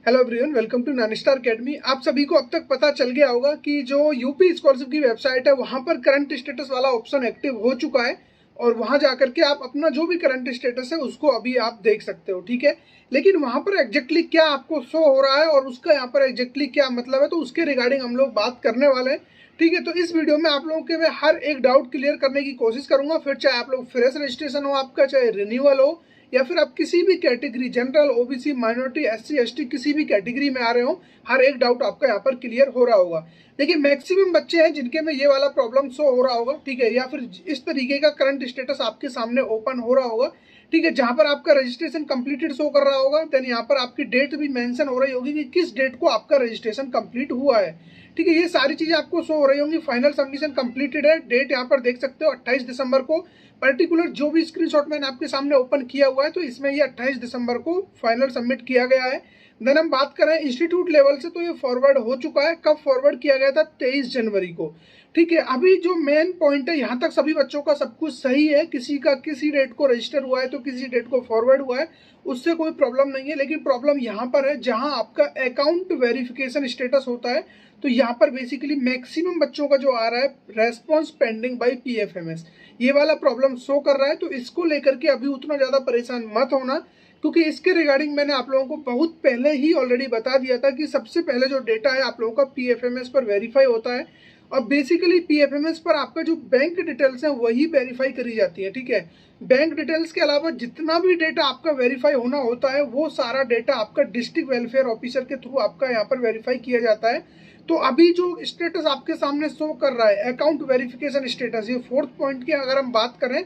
Hello everyone, welcome to नानिस्टार academy. आप सभी को अब तक पता चल गया होगा कि जो यूपी स्कॉलरशिप की वेबसाइट है वहां पर करंट स्टेटस वाला ऑप्शन एक्टिव हो चुका है और वहां जाकर के आप अपना जो भी करंट स्टेटस है उसको अभी आप देख सकते हो। ठीक है, लेकिन वहां पर एग्जैक्टली क्या आपको शो हो रहा है और उसका यहाँ पर एग्जैक्टली क्या मतलब है, तो उसके रिगार्डिंग हम लोग बात करने वाले हैं। ठीक है, तो इस वीडियो में आप लोगों के मैं हर एक डाउट क्लियर करने की कोशिश करूंगा। फिर चाहे आप लोग फ्रेश रजिस्ट्रेशन हो आपका, चाहे रिन्यूअल हो, या फिर आप किसी भी category general, OBC, minority, SC, ST किसी भी कैटेगरी में आ रहे हो, हर एक डाउट आपका यहाँ पर क्लियर हो रहा होगा। देखिए, मैक्सिमम बच्चे हैं जिनके में ये वाला प्रॉब्लम शो हो रहा होगा। ठीक है, या फिर इस तरीके का करंट स्टेटस आपके सामने ओपन हो रहा होगा। ठीक है, जहां पर आपका रजिस्ट्रेशन कंप्लीटेड शो कर रहा होगा, देन यहाँ पर आपकी डेट भी मेंशन हो रही होगी कि किस डेट को आपका रजिस्ट्रेशन कंप्लीट हुआ है। ठीक है, ये सारी चीजें आपको शो हो रही होंगी। फाइनल सबमिशन कंप्लीटेड है, डेट यहाँ पर देख सकते हो 28 दिसंबर को। पर्टिकुलर जो भी स्क्रीनशॉट मैंने आपके सामने ओपन किया हुआ है, तो इसमें ये 28 दिसंबर को फाइनल सबमिट किया गया है। देन हम बात करें इंस्टीट्यूट लेवल से, तो ये फॉरवर्ड हो चुका है। कब फॉरवर्ड किया गया था? 23 जनवरी को। ठीक है, अभी जो मेन पॉइंट है, यहाँ तक सभी बच्चों का सब कुछ सही है। किसी का किसी डेट को रजिस्टर हुआ है तो किसी डेट को फॉरवर्ड हुआ है, उससे कोई प्रॉब्लम नहीं है। लेकिन प्रॉब्लम यहाँ पर है जहाँ आपका अकाउंट वेरिफिकेशन स्टेटस होता है, तो यहाँ पर बेसिकली मैक्सिमम बच्चों का जो आ रहा है रेस्पॉन्स पेंडिंग बाय पीएफएमएस, ये वाला प्रॉब्लम शो कर रहा है। तो इसको लेकर के अभी उतना ज़्यादा परेशान मत होना, क्योंकि इसके रिगार्डिंग मैंने आप लोगों को बहुत पहले ही ऑलरेडी बता दिया था कि सबसे पहले जो डेटा है आप लोगों का पीएफएमएस पर वेरीफाई होता है। और बेसिकली पीएफएमएस पर आपका जो बैंक डिटेल्स है वही वेरीफाई करी जाती है। ठीक है, बैंक डिटेल्स के अलावा जितना भी डेटा आपका वेरीफाई होना होता है वो सारा डेटा आपका डिस्ट्रिक्ट वेलफेयर ऑफिसर के थ्रू आपका यहाँ पर वेरीफाई किया जाता है। तो अभी जो स्टेटस आपके सामने शो कर रहा है अकाउंट वेरिफिकेशन स्टेटस, ये फोर्थ पॉइंट की अगर हम बात करें,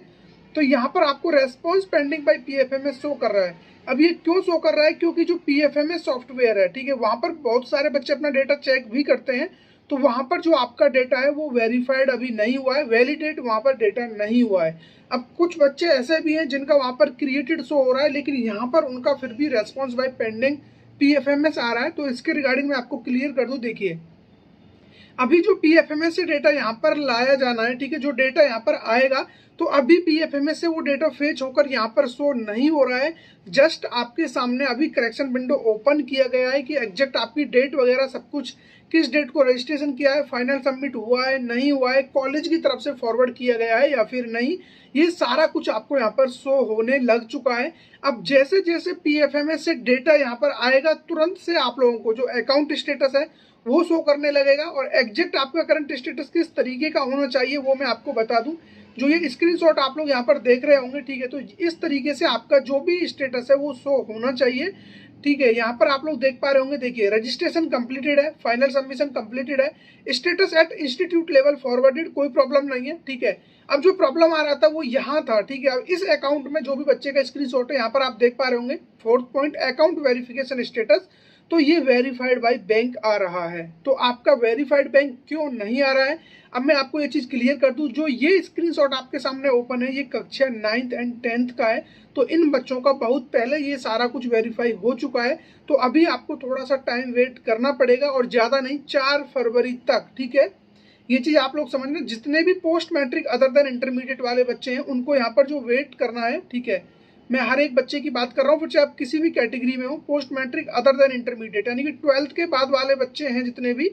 तो यहाँ पर आपको response pending by PFMS show कर रहा है। अब ये क्यों शो कर रहा है? क्योंकि जो पीएफएमएस सॉफ्टवेयर है, ठीक है, वहां पर बहुत सारे बच्चे अपना डेटा चेक भी करते हैं। तो वहां पर जो आपका डेटा है वो वेरीफाइड अभी नहीं हुआ है, वैलिडेट वहां पर डेटा नहीं हुआ है। अब कुछ बच्चे ऐसे भी हैं जिनका वहां पर क्रिएटेड शो हो रहा है, लेकिन यहाँ पर उनका फिर भी रेस्पॉन्स बाय पेंडिंग पीएफएमएस आ रहा है। तो इसके रिगार्डिंग मैं आपको क्लियर कर दूं। देखिए, अभी जो पीएफएमएस से डेटा यहाँ पर लाया जाना है, ठीक है, जो डेटा यहाँ पर आएगा, तो अभी पीएफएमएस से वो डेटा फेच होकर यहाँ पर शो नहीं हो रहा है। जस्ट आपके सामने अभी करेक्शन विंडो ओपन किया गया है कि एग्जैक्ट आपकी डेट वगैरह सब कुछ, किस डेट को रजिस्ट्रेशन किया है, फाइनल सबमिट हुआ है नहीं हुआ है, कॉलेज की तरफ से फॉरवर्ड किया गया है या फिर नहीं, ये सारा कुछ आपको यहाँ पर शो होने लग चुका है। अब जैसे जैसे पीएफएमएस से डेटा यहाँ पर आएगा, तुरंत से आप लोगों को जो अकाउंट स्टेटस है वो शो करने लगेगा। और एग्जैक्ट आपका करंट स्टेटस किस तरीके का होना चाहिए वो मैं आपको बता दूं। जो ये स्क्रीनशॉट आप लोग यहाँ पर देख रहे होंगे, ठीक है, तो इस तरीके से आपका जो भी स्टेटस है वो शो होना चाहिए। ठीक है, यहाँ पर आप लोग देख पा रहे होंगे, देखिए रजिस्ट्रेशन कंप्लीटेड है, फाइनल सबमिशन कंप्लीटेड है, status at institute level forwarded, कोई प्रॉब्लम नहीं है। ठीक है, अब जो प्रॉब्लम आ रहा था वो यहाँ था। ठीक है, अब इस अकाउंट में जो भी बच्चे का स्क्रीनशॉट है यहाँ पर आप देख पा रहे होंगे, fourth point account verification status, तो ये वेरीफाइड बाय बैंक आ रहा है। तो आपका वेरीफाइड बैंक क्यों नहीं आ रहा है, अब मैं आपको ये चीज क्लियर कर दूं। जो ये स्क्रीनशॉट आपके सामने ओपन है, ये कक्षा 9th एंड 10th का है। तो इन बच्चों का बहुत पहले ये सारा कुछ वेरीफाई हो चुका है। तो अभी आपको थोड़ा सा टाइम वेट करना पड़ेगा, और ज्यादा नहीं, 4 फरवरी तक। ठीक है, ये चीज आप लोग समझना। जितने भी post matric other than intermediate वाले बच्चे हैं उनको यहाँ पर जो वेट करना है, ठीक है, मैं हर एक बच्चे की बात कर रहा हूँ, फिर चाहे आप किसी भी कैटेगरी में हो, post matric other than intermediate, यानी कि 12th के बाद वाले बच्चे हैं जितने भी,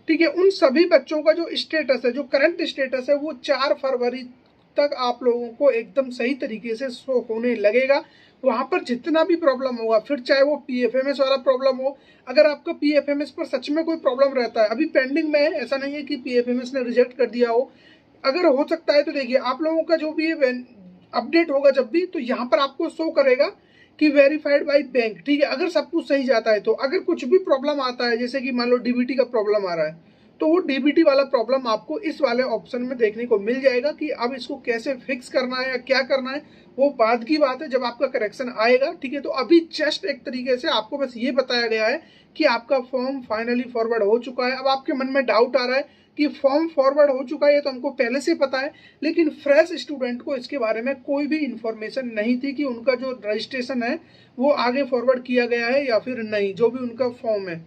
ठीक है, उन सभी बच्चों का जो स्टेटस है, जो करंट स्टेटस है, वो 4 फरवरी तक आप लोगों को एकदम सही तरीके से शो होने लगेगा। वहां पर जितना भी प्रॉब्लम होगा, फिर चाहे वो पीएफएमएस वाला प्रॉब्लम हो, अगर आपका पीएफएमएस पर सच में कोई प्रॉब्लम रहता है, अभी पेंडिंग में है, ऐसा नहीं है कि पीएफएमएस ने रिजेक्ट कर दिया हो, अगर हो सकता है, तो देखिए आप लोगों का जो भी अपडेट होगा जब भी, तो यहाँ पर आपको शो करेगा कि वेरीफाइड बाय बैंक। ठीक है, अगर सब कुछ सही जाता है, तो अगर कुछ भी प्रॉब्लम आता है, जैसे कि मान लो डीबीटी का प्रॉब्लम आ रहा है, तो वो डीबीटी वाला प्रॉब्लम आपको इस वाले ऑप्शन में देखने को मिल जाएगा कि अब इसको कैसे फिक्स करना है या क्या करना है, वो बाद की बात है जब आपका करेक्शन आएगा। ठीक है, तो अभी जस्ट एक तरीके से आपको बस ये बताया गया है कि आपका फॉर्म फाइनली फॉरवर्ड हो चुका है। अब आपके मन में डाउट आ रहा है कि फॉर्म फॉरवर्ड हो चुका है, तो हमको पहले से पता है, लेकिन फ्रेश स्टूडेंट को इसके बारे में कोई भी इंफॉर्मेशन नहीं थी कि उनका जो रजिस्ट्रेशन है वो आगे फॉरवर्ड किया गया है या फिर नहीं, जो भी उनका फॉर्म है।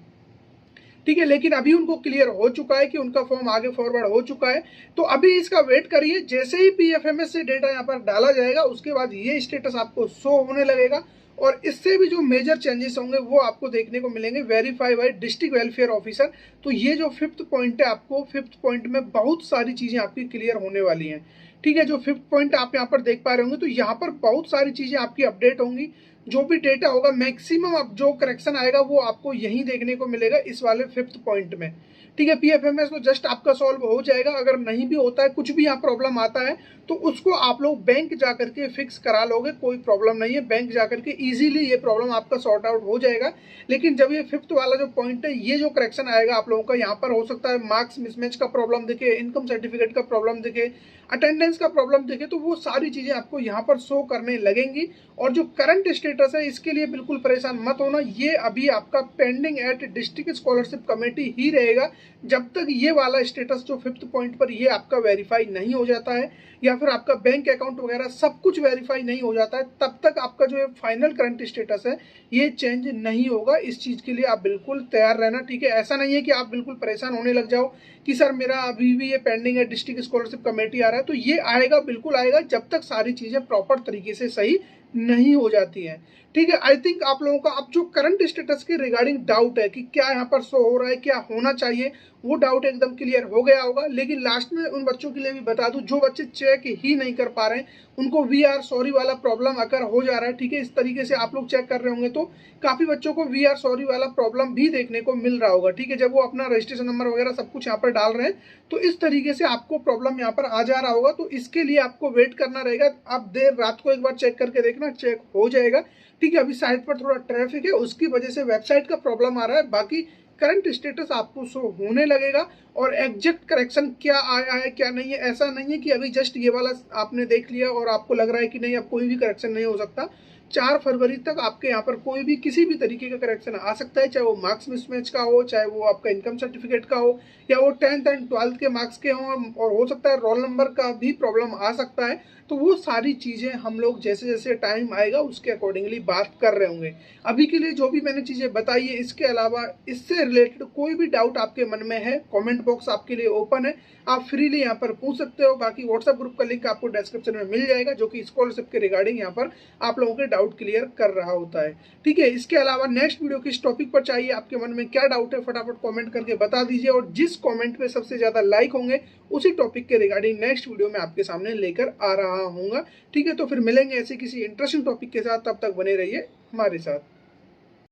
ठीक है, लेकिन अभी उनको क्लियर हो चुका है कि उनका फॉर्म आगे फॉरवर्ड हो चुका है। तो अभी इसका वेट करिए, जैसे ही पीएफएमएस से डेटा यहाँ पर डाला जाएगा उसके बाद ये स्टेटस आपको शो होने लगेगा, और इससे भी जो मेजर चेंजेस होंगे वो आपको देखने को मिलेंगे verify bye district welfare officer. तो ये जो फिफ्थ पॉइंट है, आपको फिफ्थ पॉइंट में बहुत सारी चीजें आपकी क्लियर होने वाली हैं। ठीक है, जो फिफ्थ पॉइंट आप यहाँ पर देख पा रहे होंगे, तो यहाँ पर बहुत सारी चीजें आपकी अपडेट होंगी। जो भी डेटा होगा मैक्सिमम अब जो करेक्शन आएगा वो आपको यहीं देखने को मिलेगा इस वाले फिफ्थ पॉइंट में। ठीक है, पीएफएमएस तो जस्ट आपका सॉल्व हो जाएगा। अगर नहीं भी होता है, कुछ भी यहाँ प्रॉब्लम आता है, तो उसको आप लोग बैंक जा करके फिक्स करा लोगे, कोई प्रॉब्लम नहीं है। बैंक जा करके इजीली ये प्रॉब्लम आपका सॉर्ट आउट हो जाएगा। लेकिन जब ये फिफ्थ वाला जो पॉइंट है, ये जो करेक्शन आएगा आप लोगों का, यहाँ पर हो सकता है मार्क्स मिसमैच का प्रॉब्लम दिखे, इनकम सर्टिफिकेट का प्रॉब्लम दिखे, अटेंडेंस का प्रॉब्लम दिखे, तो वो सारी चीजें आपको यहाँ पर शो करने लगेंगी। और जो करंट स्टेटस है, इसके लिए बिल्कुल परेशान मत होना, ये अभी आपका pending at district scholarship committee ही रहेगा। जब तक ये वाला स्टेटस जो फिफ्थ पॉइंट पर ये आपका वेरीफाई नहीं हो जाता है, या फिर आपका बैंक अकाउंट वगैरह सब कुछ वेरीफाई नहीं हो जाता है, तब तक आपका जो फाइनल करंट स्टेटस है ये चेंज नहीं होगा। इस चीज के लिए आप बिल्कुल तैयार रहना। ठीक है, ऐसा नहीं है कि आप बिल्कुल परेशान होने लग जाओ कि सर मेरा अभी भी ये पेंडिंग है, डिस्ट्रिक्ट स्कॉलरशिप कमेटी आ रहा है। तो ये आएगा, बिल्कुल आएगा, जब तक सारी चीजें प्रॉपर तरीके से सही नहीं हो जाती हैं। ठीक है, आई थिंक आप लोगों का अब जो करंट स्टेटस के रिगार्डिंग डाउट है कि क्या यहाँ पर शो हो रहा है, क्या होना चाहिए, वो डाउट एकदम क्लियर हो गया होगा। लेकिन लास्ट में उन बच्चों के लिए भी बता दूं, जो बच्चे चेक ही नहीं कर पा रहे हैं, उनको वी आर सॉरी वाला प्रॉब्लम अगर हो जा रहा है, ठीक है, इस तरीके से आप लोग चेक कर रहे होंगे तो काफी बच्चों को वी आर सॉरी वाला प्रॉब्लम भी देखने को मिल रहा होगा। ठीक है, जब वो अपना रजिस्ट्रेशन नंबर वगैरह सब कुछ यहाँ पर डाल रहे हैं, तो इस तरीके से आपको प्रॉब्लम यहाँ पर आ जा रहा होगा। तो इसके लिए आपको वेट करना रहेगा। आप देर रात को एक बार चेक करके देखना, चेक हो जाएगा। ठीक है, अभी साइट पर थोड़ा ट्रैफिक है, उसकी वजह से वेबसाइट का प्रॉब्लम आ रहा है। बाकी करंट स्टेटस आपको शो होने लगेगा। और एग्जैक्ट करेक्शन क्या आया है क्या नहीं है, ऐसा नहीं है कि अभी जस्ट ये वाला आपने देख लिया और आपको लग रहा है कि नहीं अब कोई भी करेक्शन नहीं हो सकता। 4 फरवरी तक आपके यहाँ पर कोई भी किसी भी तरीके का करेक्शन आ सकता है, चाहे वो मार्क्स मिसमैच का हो, चाहे वो आपका इनकम सर्टिफिकेट का हो, या वो 10th एंड 12th के मार्क्स के हों, और हो सकता है रोल नंबर का भी प्रॉब्लम आ सकता है। तो वो सारी चीज़ें हम लोग जैसे जैसे टाइम आएगा उसके अकॉर्डिंगली बात कर रहे होंगे। अभी के लिए जो भी मैंने चीज़ें बताई है, इसके अलावा इससे रिलेटेड कोई भी डाउट आपके मन में है, कमेंट बॉक्स आपके लिए ओपन है, आप फ्रीली यहाँ पर पूछ सकते हो। बाकी व्हाट्सएप ग्रुप का लिंक आपको डिस्क्रिप्शन में मिल जाएगा, जो कि स्कॉलरशिप के रिगार्डिंग यहाँ पर आप लोगों के डाउट क्लियर कर रहा होता है। ठीक है, इसके अलावा नेक्स्ट वीडियो किस टॉपिक पर चाहिए, आपके मन में क्या डाउट है, फटाफट कॉमेंट करके बता दीजिए। और जिस कॉमेंट पे सबसे ज़्यादा लाइक होंगे, उसी टॉपिक के रिगार्डिंग नेक्स्ट वीडियो में आपके सामने लेकर आ रहा हूँ। ठीक है, तो फिर मिलेंगे ऐसे किसी इंटरेस्टिंग टॉपिक के साथ, तब तक बने रहिए हमारे साथ।